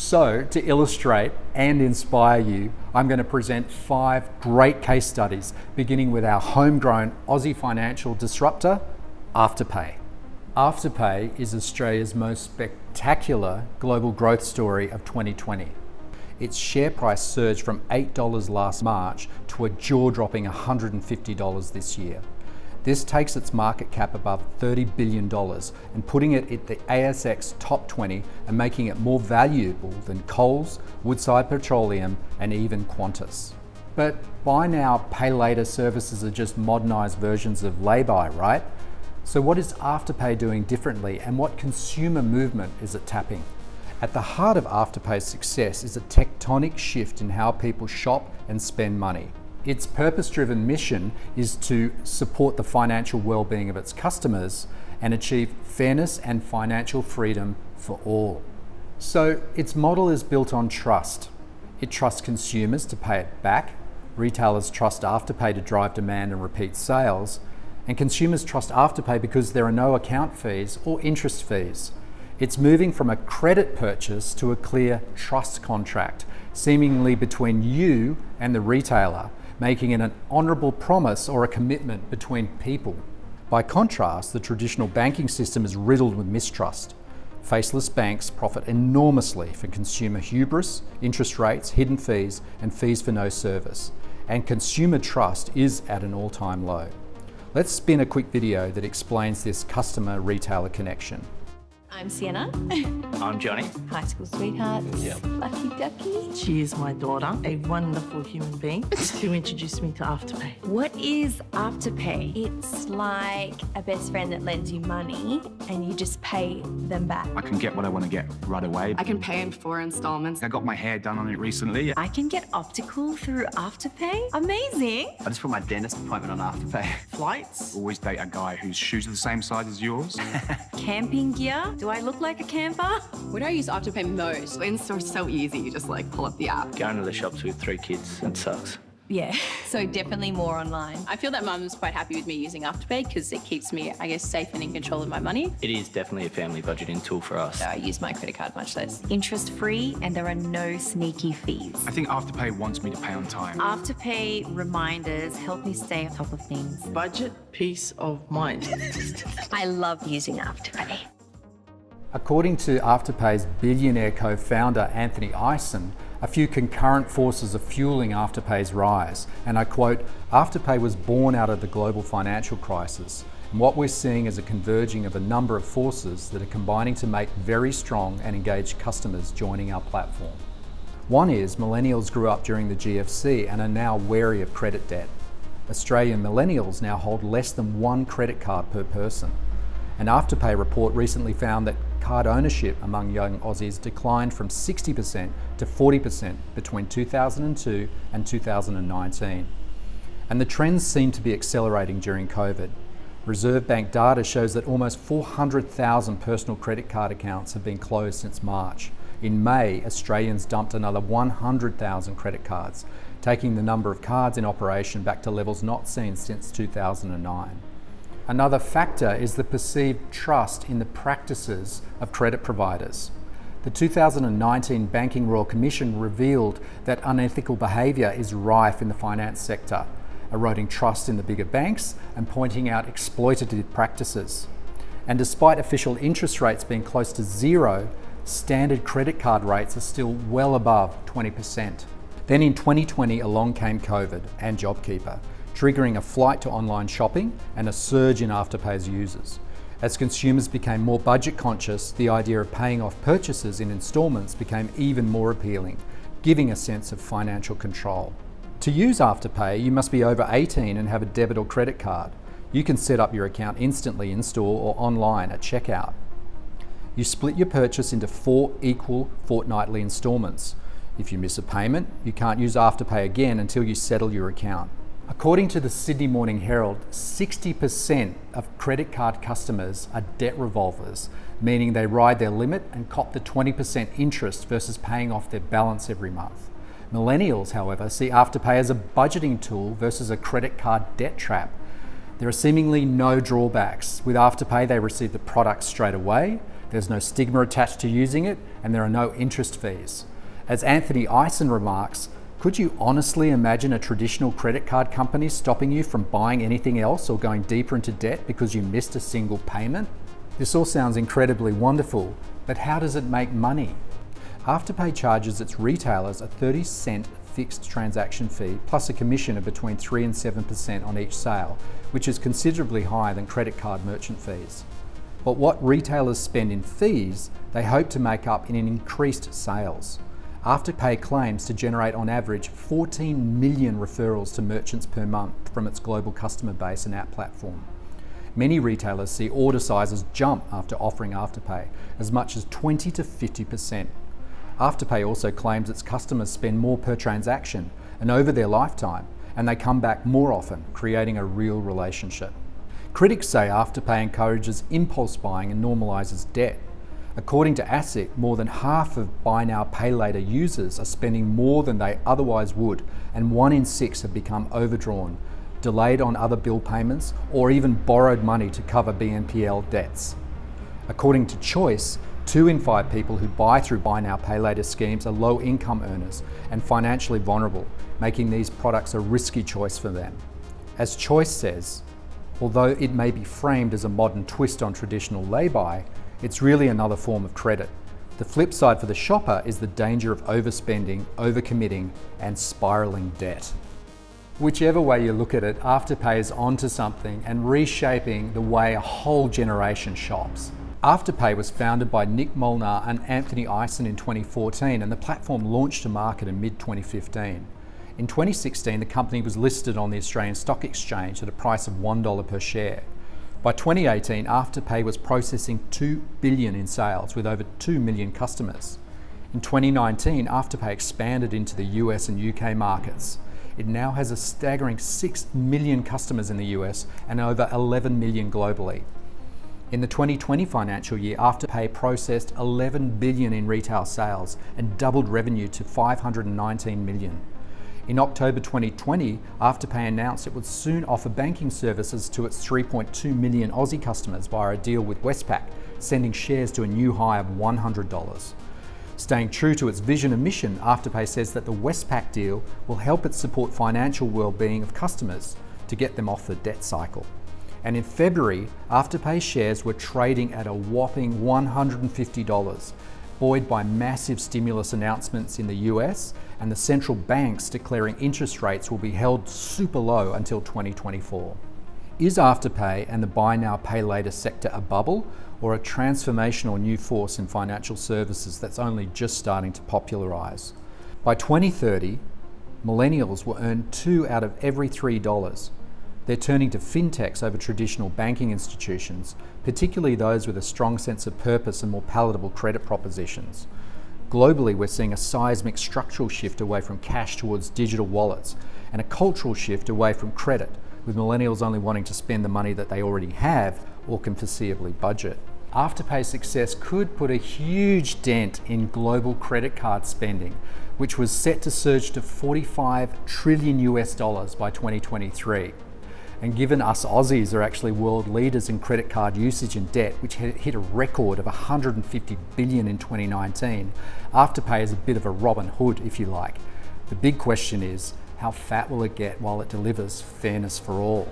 So, to illustrate and inspire you, I'm going to present 5 great case studies, beginning with our homegrown Aussie financial disruptor, Afterpay. Afterpay is Australia's most spectacular global growth story of 2020. Its share price surged from $8 last March to a jaw-dropping $150 this year. This takes its market cap above $30 billion and putting it at the ASX top 20 and making it more valuable than Coles, Woodside Petroleum and even Qantas. But buy now, pay later services are just modernised versions of lay-by, right? So what is Afterpay doing differently and what consumer movement is it tapping? At the heart of Afterpay's success is a tectonic shift in how people shop and spend money. Its purpose-driven mission is to support the financial well-being of its customers and achieve fairness and financial freedom for all. So its model is built on trust. It trusts consumers to pay it back, retailers trust Afterpay to drive demand and repeat sales, and consumers trust Afterpay because there are no account fees or interest fees. It's moving from a credit purchase to a clear trust contract, seemingly between you and the retailer, making it an honourable promise or a commitment between people. By contrast, the traditional banking system is riddled with mistrust. Faceless banks profit enormously from consumer hubris, interest rates, hidden fees, and fees for no service. And consumer trust is at an all-time low. Let's spin a quick video that explains this customer-retailer connection. I'm Sienna. I'm Johnny. High school sweetheart. Yep. Lucky ducky. She is my daughter, a wonderful human being who introduced me to Afterpay. What is Afterpay? It's like a best friend that lends you money and you just pay them back. I can get what I want to get right away. I can pay in 4 installments. I got my hair done on it recently. I can get optical through Afterpay? Amazing. I just put my dentist appointment on Afterpay. Flights? Always date a guy whose shoes are the same size as yours. Camping gear? Do I look like a camper? Where do I use Afterpay most? In-store's so easy. You just pull up the app. Going to the shops with 3 kids, it sucks. Yeah, so definitely more online. I feel that Mum's quite happy with me using Afterpay because it keeps me, I guess, safe and in control of my money. It is definitely a family budgeting tool for us. So I use my credit card much less. Interest-free and there are no sneaky fees. I think Afterpay wants me to pay on time. Afterpay reminders help me stay on top of things. Budget peace of mind. I love using Afterpay. According to Afterpay's billionaire co-founder Anthony Eisen, a few concurrent forces are fueling Afterpay's rise. And I quote, Afterpay was born out of the global financial crisis. And what we're seeing is a converging of a number of forces that are combining to make very strong and engaged customers joining our platform. One is millennials grew up during the GFC and are now wary of credit debt. Australian millennials now hold less than 1 credit card per person. An Afterpay report recently found that card ownership among young Aussies declined from 60% to 40% between 2002 and 2019. And the trends seem to be accelerating during COVID. Reserve Bank data shows that almost 400,000 personal credit card accounts have been closed since March. In May, Australians dumped another 100,000 credit cards, taking the number of cards in operation back to levels not seen since 2009. Another factor is the perceived trust in the practices of credit providers. The 2019 Banking Royal Commission revealed that unethical behaviour is rife in the finance sector, eroding trust in the bigger banks and pointing out exploitative practices. And despite official interest rates being close to zero, standard credit card rates are still well above 20%. Then in 2020 along came COVID and JobKeeper, triggering a flight to online shopping and a surge in Afterpay's users. As consumers became more budget conscious, the idea of paying off purchases in instalments became even more appealing, giving a sense of financial control. To use Afterpay, you must be over 18 and have a debit or credit card. You can set up your account instantly in store or online at checkout. You split your purchase into 4 equal fortnightly instalments. If you miss a payment, you can't use Afterpay again until you settle your account. According to the Sydney Morning Herald, 60% of credit card customers are debt revolvers, meaning they ride their limit and cop the 20% interest versus paying off their balance every month. Millennials, however, see Afterpay as a budgeting tool versus a credit card debt trap. There are seemingly no drawbacks. With Afterpay, they receive the product straight away, There's no stigma attached to using it, and there are no interest fees. As Anthony Eisen remarks, could you honestly imagine a traditional credit card company stopping you from buying anything else or going deeper into debt because you missed a single payment? This all sounds incredibly wonderful, but how does it make money? Afterpay charges its retailers a 30-cent fixed transaction fee plus a commission of between 3 and 7% on each sale, which is considerably higher than credit card merchant fees. But what retailers spend in fees, they hope to make up in increased sales. Afterpay claims to generate on average 14 million referrals to merchants per month from its global customer base and app platform. Many retailers see order sizes jump after offering Afterpay, as much as 20 to 50%. Afterpay also claims its customers spend more per transaction and over their lifetime, and they come back more often, creating a real relationship. Critics say Afterpay encourages impulse buying and normalises debt. According to ASIC, more than half of buy now, pay later users are spending more than they otherwise would, and 1 in 6 have become overdrawn, delayed on other bill payments, or even borrowed money to cover BNPL debts. According to Choice, 2 in 5 people who buy through buy now, pay later schemes are low income earners and financially vulnerable, making these products a risky choice for them. As Choice says, although it may be framed as a modern twist on traditional lay-by, it's really another form of credit. The flip side for the shopper is the danger of overspending, overcommitting, and spiraling debt. Whichever way you look at it, Afterpay is onto something and reshaping the way a whole generation shops. Afterpay was founded by Nick Molnar and Anthony Eisen in 2014, and the platform launched to market in mid-2015. In 2016, the company was listed on the Australian Stock Exchange at a price of $1 per share. By 2018, Afterpay was processing $2 billion in sales with over 2 million customers. In 2019, Afterpay expanded into the US and UK markets. It now has a staggering 6 million customers in the US and over 11 million globally. In the 2020 financial year, Afterpay processed $11 billion in retail sales and doubled revenue to $519 million. In October 2020, Afterpay announced it would soon offer banking services to its 3.2 million Aussie customers via a deal with Westpac, sending shares to a new high of $100. Staying true to its vision and mission, Afterpay says that the Westpac deal will help it support financial well-being of customers to get them off the debt cycle. And in February, Afterpay shares were trading at a whopping $150, buoyed by massive stimulus announcements in the US and the central banks declaring interest rates will be held super low until 2024. Is Afterpay and the buy now, pay later sector a bubble or a transformational new force in financial services that's only just starting to popularise? By 2030, millennials will earn 2 out of every $3. They're turning to fintechs over traditional banking institutions, particularly those with a strong sense of purpose and more palatable credit propositions. Globally, we're seeing a seismic structural shift away from cash towards digital wallets and a cultural shift away from credit, with millennials only wanting to spend the money that they already have or can foreseeably budget. Afterpay's success could put a huge dent in global credit card spending, which was set to surge to $45 trillion by 2023. And given us Aussies are actually world leaders in credit card usage and debt, which hit a record of $150 billion in 2019, Afterpay is a bit of a Robin Hood, if you like. The big question is, how fat will it get while it delivers fairness for all?